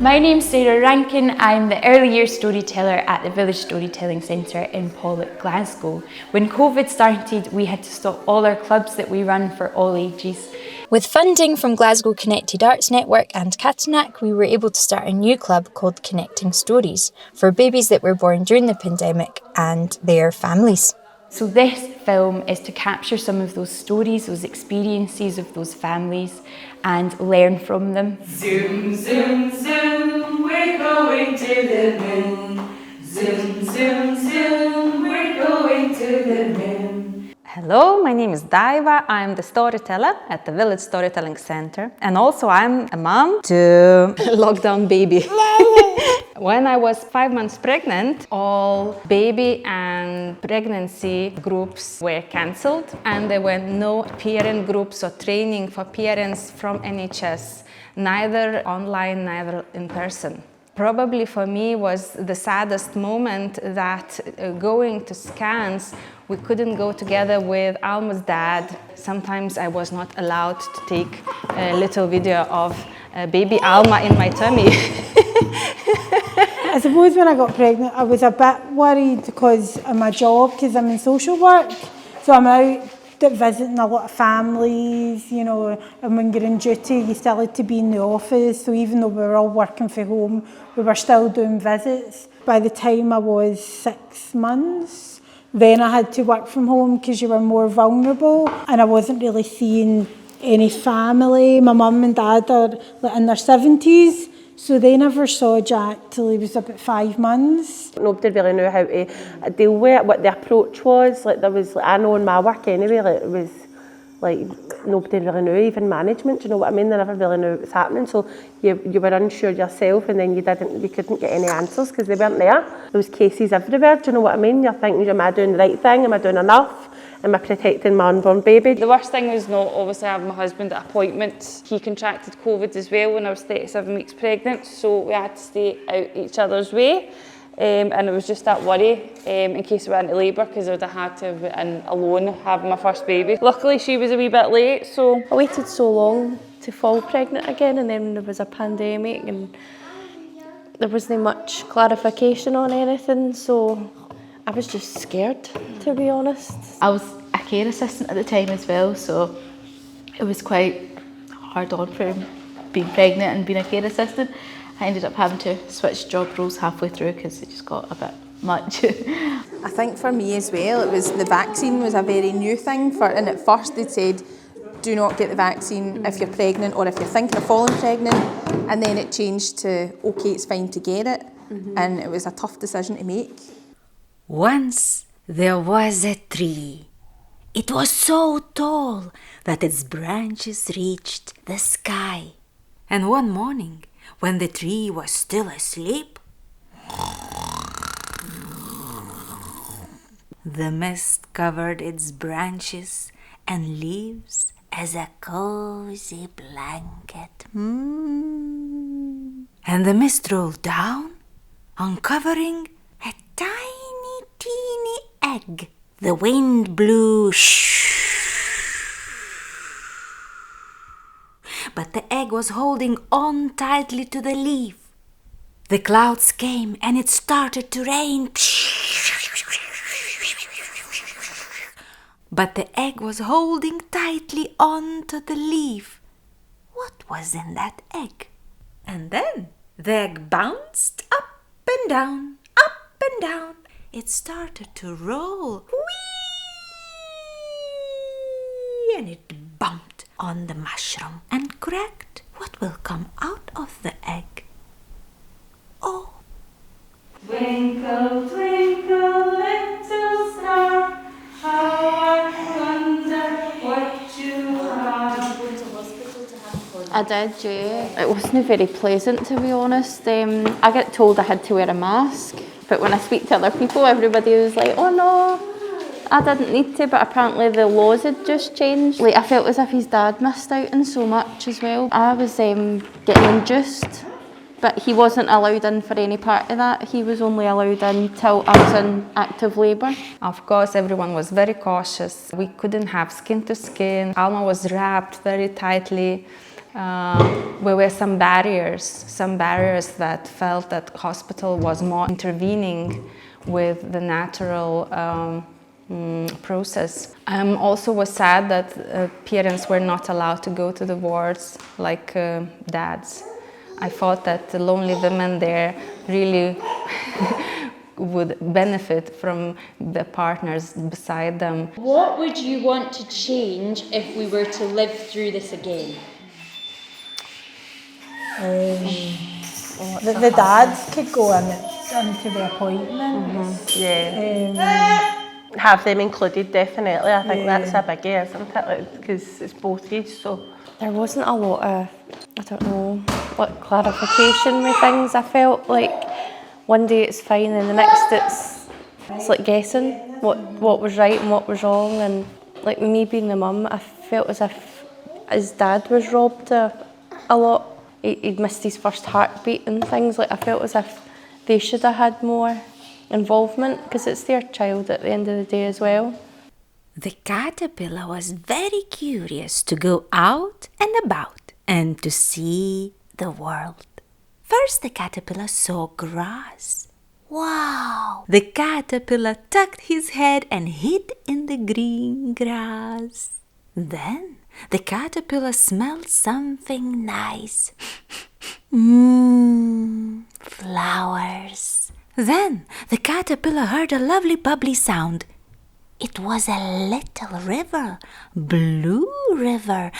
My name's Rankin. I'm the early years storyteller at the Village Storytelling Centre in Pollok, Glasgow. When COVID started, we had to stop all our clubs that we run for all ages. With funding from Glasgow Connected Arts Network and Cattanach, we were able to start a new club called Connecting Stories for babies that were born during the pandemic and their families. So this film is to capture some of those stories, those experiences of those families and learn from them. Zoom, zoom, zoom, we're going to the moon. Zoom, zoom, zoom, we're going to the moon. Hello, my name is Daiva. I'm the storyteller at the Village Storytelling Centre. And also I'm a mom to a lockdown baby. When I was 5 months pregnant, all baby and pregnancy groups were cancelled and there were no parent groups or training for parents from NHS, neither online, neither in person. Probably for me was the saddest moment that going to scans, we couldn't go together with Alma's dad. Sometimes I was not allowed to take a little video of baby Alma in my tummy. I suppose when I got pregnant, I was a bit worried because of my job, because I'm in social work. So I'm out visiting a lot of families, you know, and when you're in duty, you still had to be in the office. So even though we were all working from home, we were still doing visits. By the time I was 6 months, then I had to work from home because you were more vulnerable. And I wasn't really seeing any family. My mum and dad are in their 70s. So they never saw Jack till he was about 5 months. Nobody really knew how to deal with it, what the approach was. Like there was, I know in my work anyway, like it was like nobody really knew, even management, you know what I mean? They never really knew what was happening. So you were unsure yourself and then you couldn't get any answers because they weren't there. There was cases everywhere, do you know what I mean? You're thinking, am I doing the right thing? Am I doing enough? Am I protecting my unborn baby? The worst thing was not obviously having my husband at appointments. He contracted COVID as well when I was 37 weeks pregnant, so we had to stay out each other's way. And it was just that worry in case I went into labour because I would have had to have been alone having my first baby. Luckily she was a wee bit late, so I waited so long to fall pregnant again, and then there was a pandemic and there wasn't much clarification on anything, so I was just scared, to be honest. I was a care assistant at the time as well, so it was quite hard on for being pregnant and being a care assistant. I ended up having to switch job roles halfway through because it just got a bit much. I think for me as well, it was the vaccine was a very new thing, and at first they'd said, do not get the vaccine if you're pregnant or if you're thinking of falling pregnant, and then it changed to, okay, it's fine to get it, and it was a tough decision to make. Once there was a tree. It was so tall that its branches reached the sky. And one morning, when the tree was still asleep, the mist covered its branches and leaves as a cozy blanket. And the mist rolled down, uncovering a teeny egg. The wind blew but the egg was holding on tightly to the leaf. The clouds came and it started to rain. But the egg was holding tightly onto the leaf. What was in that egg? And then the egg bounced up and down, up and down. It started to roll. Whee! And it bumped on the mushroom and cracked. What will come out of the egg? Oh! Twinkle, twinkle, little star, how I wonder what you are. I did, yeah. It wasn't very pleasant, to be honest. I get told I had to wear a mask, but when I speak to other people, everybody was like, oh no, I didn't need to, but apparently the laws had just changed. Like, I felt as if his dad missed out on so much as well. I was getting induced, but he wasn't allowed in for any part of that. He was only allowed in till I was in active labour. Of course, everyone was very cautious. We couldn't have skin to skin. Alma was wrapped very tightly. There were some barriers that felt that hospital was more intervening with the natural process. I also was sad that parents were not allowed to go to the wards like dads. I thought that the lonely women there really would benefit from the partners beside them. What would you want to change if we were to live through this again? The dads could go into the appointments. Have them included, definitely. I think that's a biggie, isn't it? Because it's both ages, so. There wasn't a lot of, I don't know, like clarification with things. I felt like one day it's fine and the next it's like guessing what was right and what was wrong. And like with me being the mum, I felt as if his dad was robbed a lot. He'd missed his first heartbeat and things. Like I felt as if they should have had more involvement because it's their child at the end of the day as well. The caterpillar was very curious to go out and about and to see the world. First, the caterpillar saw grass. Wow! The caterpillar tucked his head and hid in the green grass. Then, the caterpillar smelled something nice. Flowers. Then, the caterpillar heard a lovely bubbly sound. It was a little river, blue river,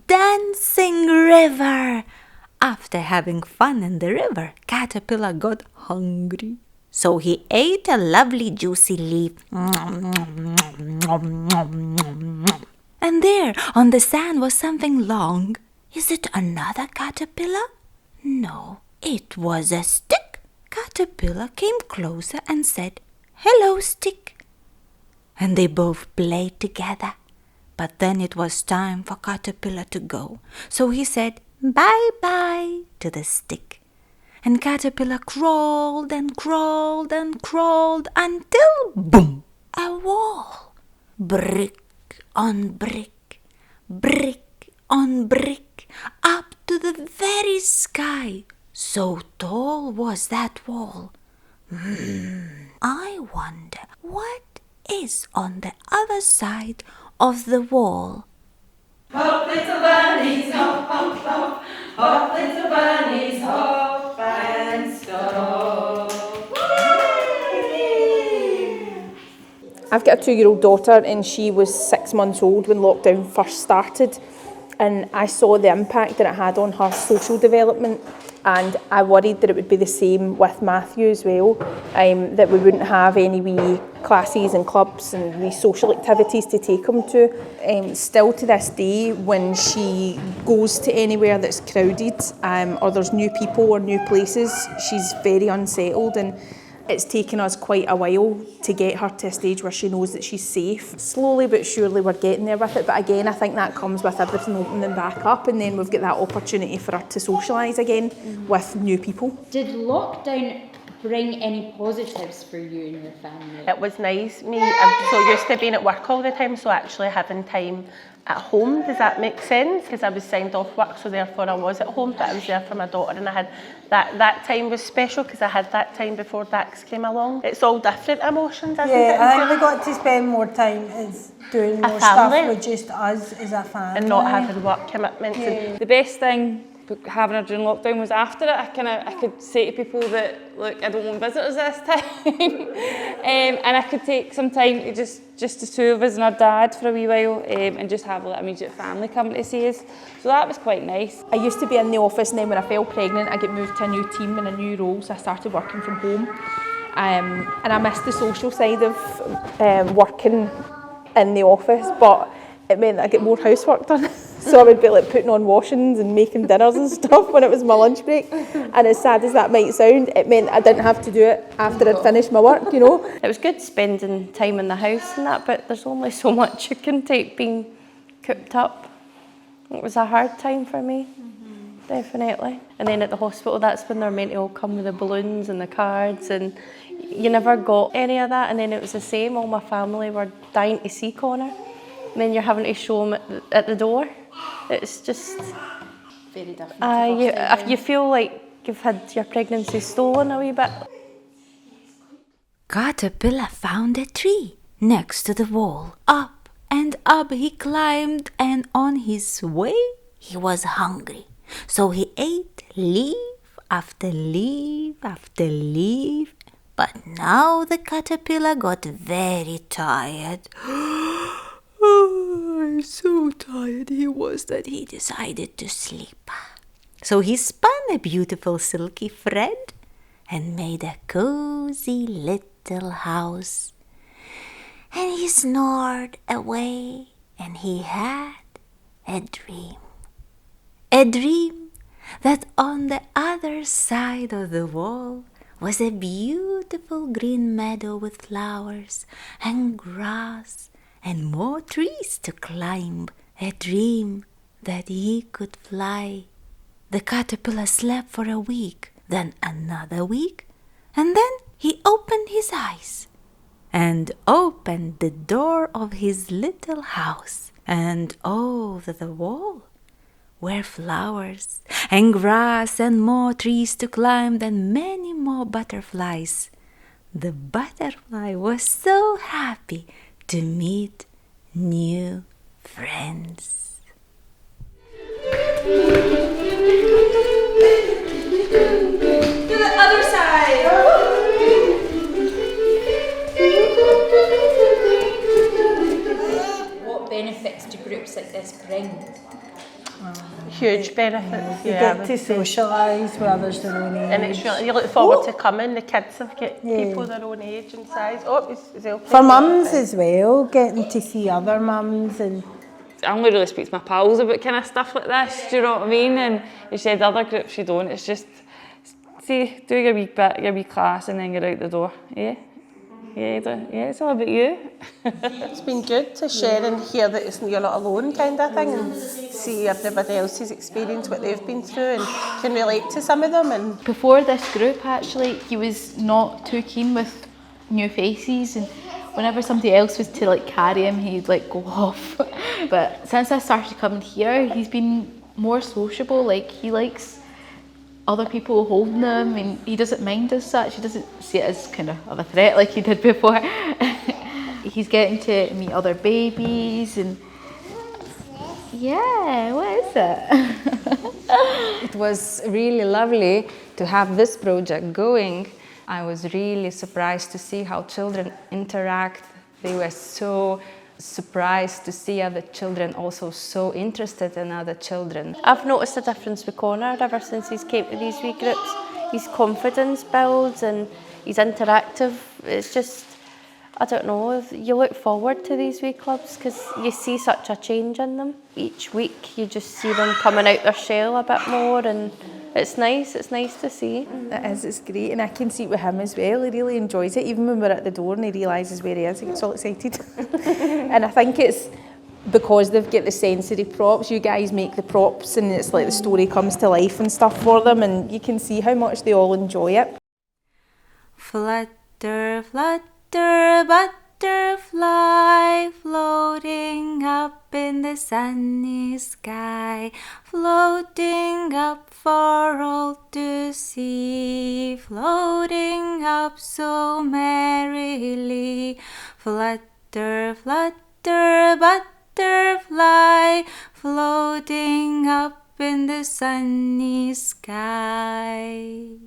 dancing river. After having fun in the river, caterpillar got hungry. So he ate a lovely juicy leaf. And there on the sand was something long. Is it another caterpillar? No, it was a stick. Caterpillar came closer and said, "Hello, stick." And they both played together. But then it was time for Caterpillar to go. So he said, "Bye-bye" to the stick. And Caterpillar crawled and crawled and crawled until, boom, a wall. Brick on brick, brick on brick, up to the very sky. So tall was that wall. I wonder what is on the other side of the wall. Hop, little bunnies, hop, hop, hop. Hop, little bunnies, hop and stop. I've got a 2-year-old daughter and she was 6 months old when lockdown first started, and I saw the impact that it had on her social development, and I worried that it would be the same with Matthew as well, that we wouldn't have any wee classes and clubs and wee social activities to take him to. Still to this day, when she goes to anywhere that's crowded or there's new people or new places, she's very unsettled, and it's taken us quite a while to get her to a stage where she knows that she's safe. Slowly but surely we're getting there with it, but again I think that comes with everything opening back up, and then we've got that opportunity for her to socialise again with new people. Did lockdown bring any positives for you and your family? It was nice. I'm so used to being at work all the time, so actually having time at home, does that make sense? Because I was signed off work, so therefore I was at home, but I was there for my daughter, and I had that time was special because I had that time before Dax came along. It's all different emotions, isn't it? Yeah, I think we got to spend more time doing more stuff with just us as a family. And not having work commitments. Yeah. The best thing having her during lockdown was after it. I could say to people that, look, I don't want visitors this time. And I could take some time to just the two of us and our dad for a wee while, and just have like immediate family coming to see us. So that was quite nice. I used to be in the office, and then when I fell pregnant I got moved to a new team and a new role, so I started working from home. And I missed the social side of working in the office, but it meant that I get more housework done. So I would be like putting on washings and making dinners and stuff when it was my lunch break. And as sad as that might sound, it meant I didn't have to do it after I'd finished my work, you know. It was good spending time in the house and that, but there's only so much you can take being cooped up. It was a hard time for me, definitely. And then at the hospital, that's when they're meant to all come with the balloons and the cards, and you never got any of that. And then it was the same, all my family were dying to see Connor. And then you're having to show them at the door. It's just very different. To you feel like you've had your pregnancy stolen a wee bit. Caterpillar found a tree next to the wall. Up and up he climbed, and on his way he was hungry. So he ate leaf after leaf after leaf. But now the caterpillar got very tired. Oh, so tired he was that he decided to sleep. So he spun a beautiful silky thread and made a cozy little house. And he snored away, and he had a dream. A dream that on the other side of the wall was a beautiful green meadow with flowers and grass and more trees to climb. A dream that he could fly. The caterpillar slept for a week, then another week, and then he opened his eyes and opened the door of his little house, and over the wall were flowers and grass and more trees to climb and many more butterflies. The butterfly was so happy to meet new friends. To the other side! What benefits do groups like this bring? Huge benefits. You get to socialise with others their own age. And it's really, you look forward to coming. The kids have got people their own age and size. Oh, is it okay? For mums as well, getting to see other mums and I only really speak to my pals about kind of stuff like this, do you know what I mean? And you said other groups you don't. It's just, see, do your wee bit, your wee class, and then get out the door. Yeah? Yeah, it's all about you. It's been good to share and hear that you're not alone kind of thing, and see everybody else's experience, what they've been through, and can relate to some of them. And before this group, actually, he was not too keen with new faces, and whenever somebody else was to like carry him, he'd like go off. But since I started coming here, he's been more sociable. Like, he likes other people holding him, and he doesn't mind as such. He doesn't see it as kind of a threat like he did before. He's getting to meet other babies, and yeah, what is it? It was really lovely to have this project going. I was really surprised to see how children interact. They were so surprised to see other children also so interested in other children. I've noticed a difference with Connor ever since he's came to these wee groups. His confidence builds and he's interactive. It's just, I don't know, you look forward to these wee clubs because you see such a change in them. Each week you just see them coming out their shell a bit more, and it's nice to see. It is, it's great, and I can see it with him as well. He really enjoys it. Even when we're at the door and he realises where he is, he gets all excited. And I think it's because they've got the sensory props. You guys make the props, and it's like the story comes to life and stuff for them, and you can see how much they all enjoy it. Flutter, flutter, butterfly, floating up in the sunny sky, floating up for all to see, floating up so merrily. Flutter, flutter, butterfly, floating up in the sunny sky.